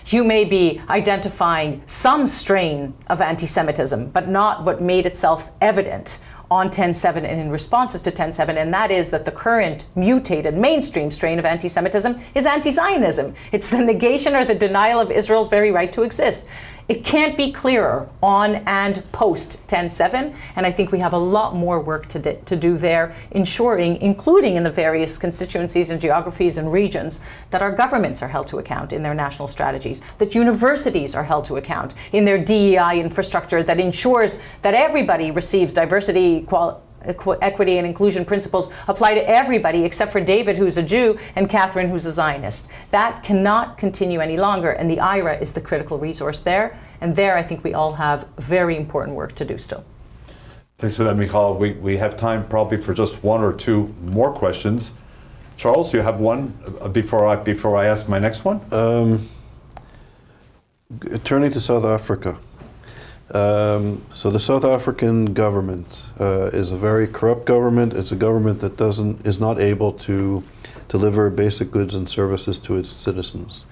you may be identifying some strain of anti-Semitism, but not what made itself evident on 10/7 and in responses to 10/7, and that is that the current mutated mainstream strain of anti-Semitism is anti-Zionism. It's the negation or the denial of Israel's very right to exist. It can't be clearer on and post 10/7, and I think we have a lot more work to do there, ensuring, including in the various constituencies and geographies and regions, that our governments are held to account in their national strategies, that universities are held to account in their DEI infrastructure that ensures that everybody receives diversity, equity and inclusion principles apply to everybody except for David, who's a Jew, and Catherine, who's a Zionist. That cannot continue any longer, and the IRA is the critical resource there. And there, I think we all have very important work to do still. Thanks for that, Michal. We have time probably for just one or two more questions. Charles, you have one before I ask my next one? Turning to South Africa. So the South African government is a very corrupt government. It's a government that is not able to deliver basic goods and services to its citizens.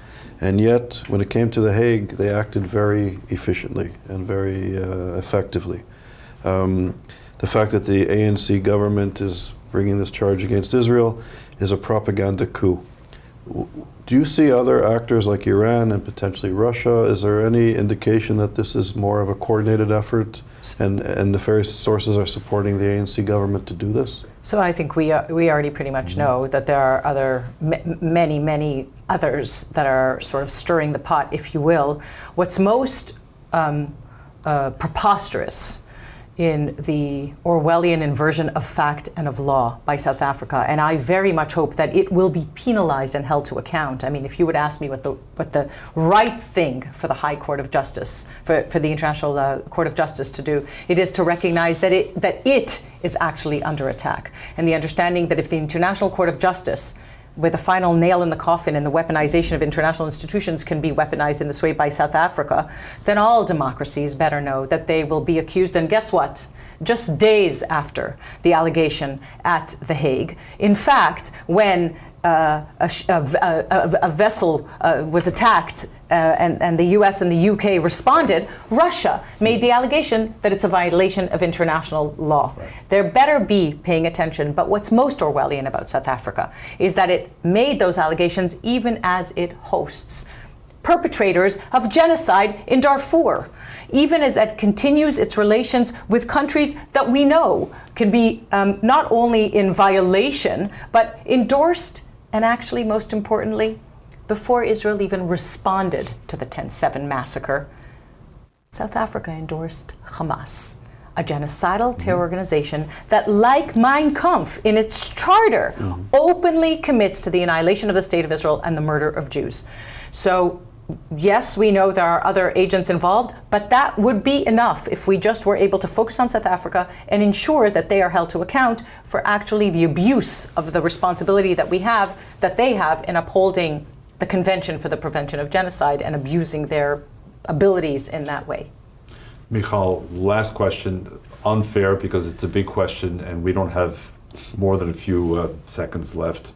And yet, when it came to The Hague, they acted very efficiently and very effectively. The fact that the ANC government is bringing this charge against Israel is a propaganda coup. Do you see other actors like Iran and potentially Russia? Is there any indication that this is more of a coordinated effort and nefarious sources are supporting the ANC government to do this? So I think we already pretty much know that there are many others that are sort of stirring the pot, if you will. What's most preposterous in the Orwellian inversion of fact and of law by South Africa, and I very much hope that it will be penalized and held to account. I mean, if you would ask me what the right thing for the High Court of Justice, for the International Court of Justice to do, it is to recognize that it is actually under attack, and the understanding that if the International Court of Justice, with a final nail in the coffin in the weaponization of international institutions, can be weaponized in this way by South Africa, then all democracies better know that they will be accused. And guess what? Just days after the allegation at The Hague, in fact, when a vessel was attacked and the US and the UK responded, Russia made the allegation that it's a violation of international law. Right. There better be paying attention, but what's most Orwellian about South Africa is that it made those allegations even as it hosts perpetrators of genocide in Darfur, even as it continues its relations with countries that we know can be not only in violation, but endorsed, and actually, most importantly, before Israel even responded to the 10/7 massacre, South Africa endorsed Hamas, a genocidal terror organization that, like Mein Kampf in its charter, openly commits to the annihilation of the State of Israel and the murder of Jews. So, yes, we know there are other agents involved, but that would be enough if we just were able to focus on South Africa and ensure that they are held to account for actually the abuse of the responsibility that they have in upholding the Convention for the Prevention of Genocide and abusing their abilities in that way. Michal, last question, unfair because it's a big question and we don't have more than a few seconds left.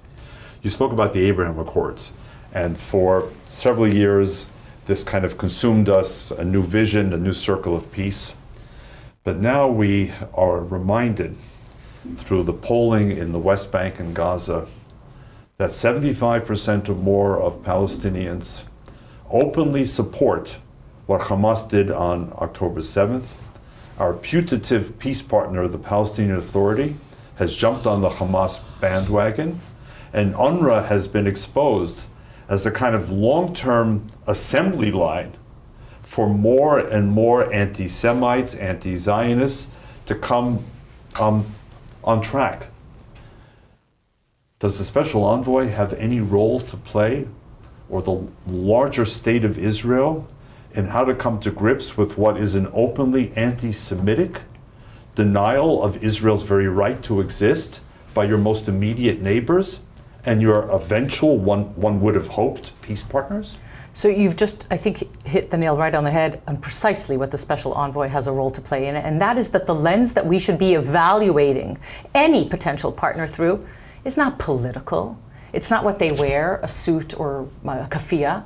You spoke about the Abraham Accords. And for several years, this kind of consumed us, a new vision, a new circle of peace. But now we are reminded through the polling in the West Bank and Gaza that 75% or more of Palestinians openly support what Hamas did on October 7th. Our putative peace partner, the Palestinian Authority, has jumped on the Hamas bandwagon, and UNRWA has been exposed as a kind of long-term assembly line for more and more anti-Semites, anti-Zionists to come on track. Does the special envoy have any role to play, or the larger state of Israel, in how to come to grips with what is an openly anti-Semitic denial of Israel's very right to exist by your most immediate neighbors and your eventual, one would have hoped, peace partners? So you've just, I think, hit the nail right on the head on precisely what the special envoy has a role to play in it, and that is that the lens that we should be evaluating any potential partner through is not political. It's not what they wear, a suit or a keffiyeh.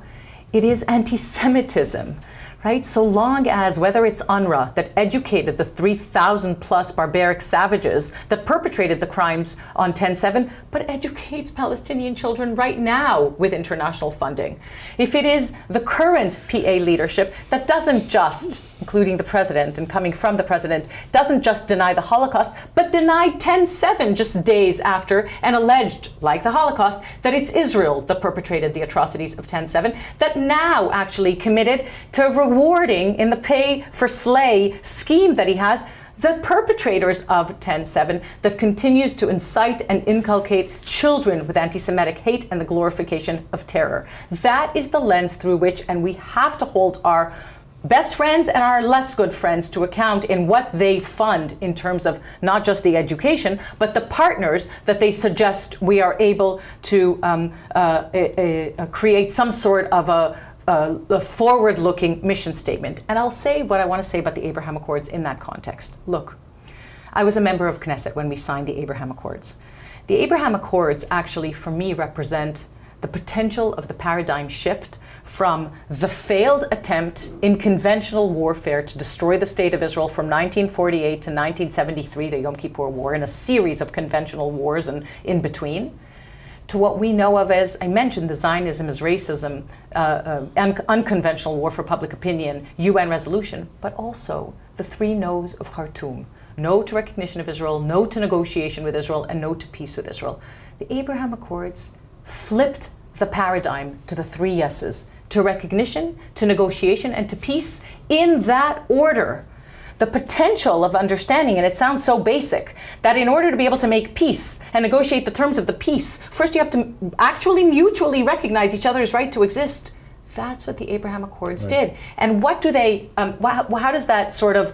It is anti-Semitism, right? So long as, whether it's UNRWA that educated the 3,000 plus barbaric savages that perpetrated the crimes on 10/7, but educates Palestinian children right now with international funding. If it is the current PA leadership that doesn't just, including the president and coming from the president, doesn't just deny the Holocaust, but denied 10/7 just days after and alleged, like the Holocaust, that it's Israel that perpetrated the atrocities of 10/7, that now actually committed to rewarding in the pay for slay scheme that he has the perpetrators of 10/7 that continues to incite and inculcate children with anti-Semitic hate and the glorification of terror. That is the lens through which, and we have to hold our best friends and our less good friends to account in what they fund in terms of not just the education, but the partners that they suggest we are able to create some sort of a forward-looking mission statement. And I'll say what I want to say about the Abraham Accords in that context. Look, I was a member of Knesset when we signed the Abraham Accords. The Abraham Accords actually, for me, represent the potential of the paradigm shift from the failed attempt in conventional warfare to destroy the state of Israel from 1948 to 1973, the Yom Kippur War, and a series of conventional wars and in between, to what we know of as, I mentioned, the Zionism as racism, unconventional war for public opinion, UN resolution, but also the three no's of Khartoum. No to recognition of Israel, no to negotiation with Israel, and no to peace with Israel. The Abraham Accords flipped the paradigm to the three yeses, to recognition, to negotiation, and to peace in that order. The potential of understanding, and it sounds so basic, that in order to be able to make peace and negotiate the terms of the peace, first you have to actually mutually recognize each other's right to exist. That's what the Abraham Accords did. And what do they, how does that sort of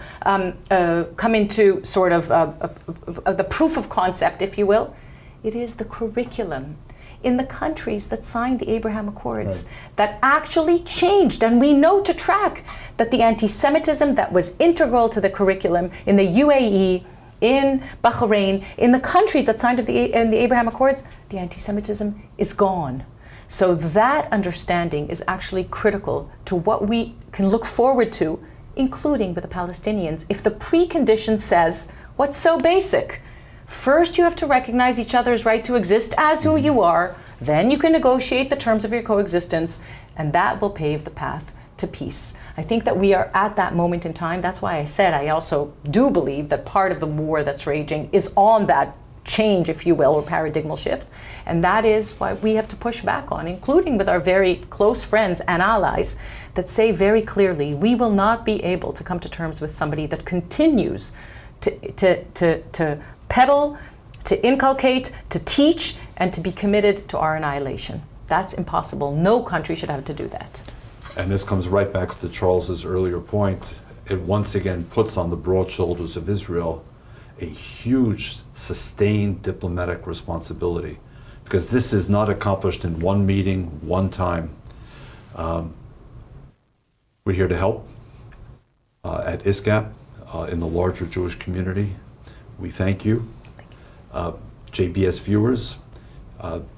come into sort of the proof of concept, if you will? It is the curriculum in the countries that signed the Abraham Accords that actually changed. And we know to track that the anti-Semitism that was integral to the curriculum in the UAE, in Bahrain, in the countries that signed in the Abraham Accords, the anti-Semitism is gone. So that understanding is actually critical to what we can look forward to, including with the Palestinians, if the precondition says what's so basic. First, you have to recognize each other's right to exist as who you are. Then you can negotiate the terms of your coexistence, and that will pave the path to peace. I think that we are at that moment in time. That's why I said I also do believe that part of the war that's raging is on that change, if you will, or paradigmal shift. And that is why we have to push back on, including with our very close friends and allies that say very clearly, we will not be able to come to terms with somebody that continues to peddle, to inculcate, to teach, and to be committed to our annihilation. That's impossible. No country should have to do that. And this comes right back to Charles's earlier point. It once again puts on the broad shoulders of Israel a huge, sustained diplomatic responsibility, because this is not accomplished in one meeting, one time. We're here to help at ISGAP in the larger Jewish community. We thank you. JBS viewers,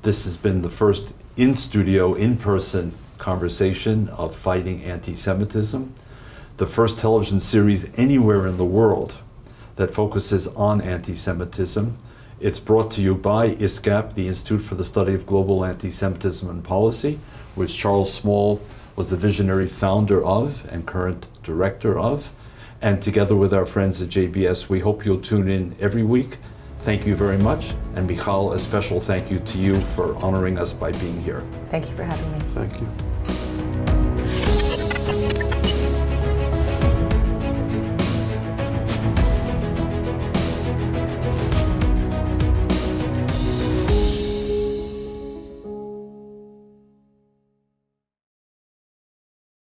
this has been the first in-studio, in-person conversation of fighting anti-Semitism, the first television series anywhere in the world that focuses on anti-Semitism. It's brought to you by ISGAP, the Institute for the Study of Global Anti-Semitism and Policy, which Charles Small was the visionary founder of and current director of. And together with our friends at JBS, we hope you'll tune in every week thank you very much. And Michal, a special thank you to you for honoring us by being here. Thank you for having me. Thank you.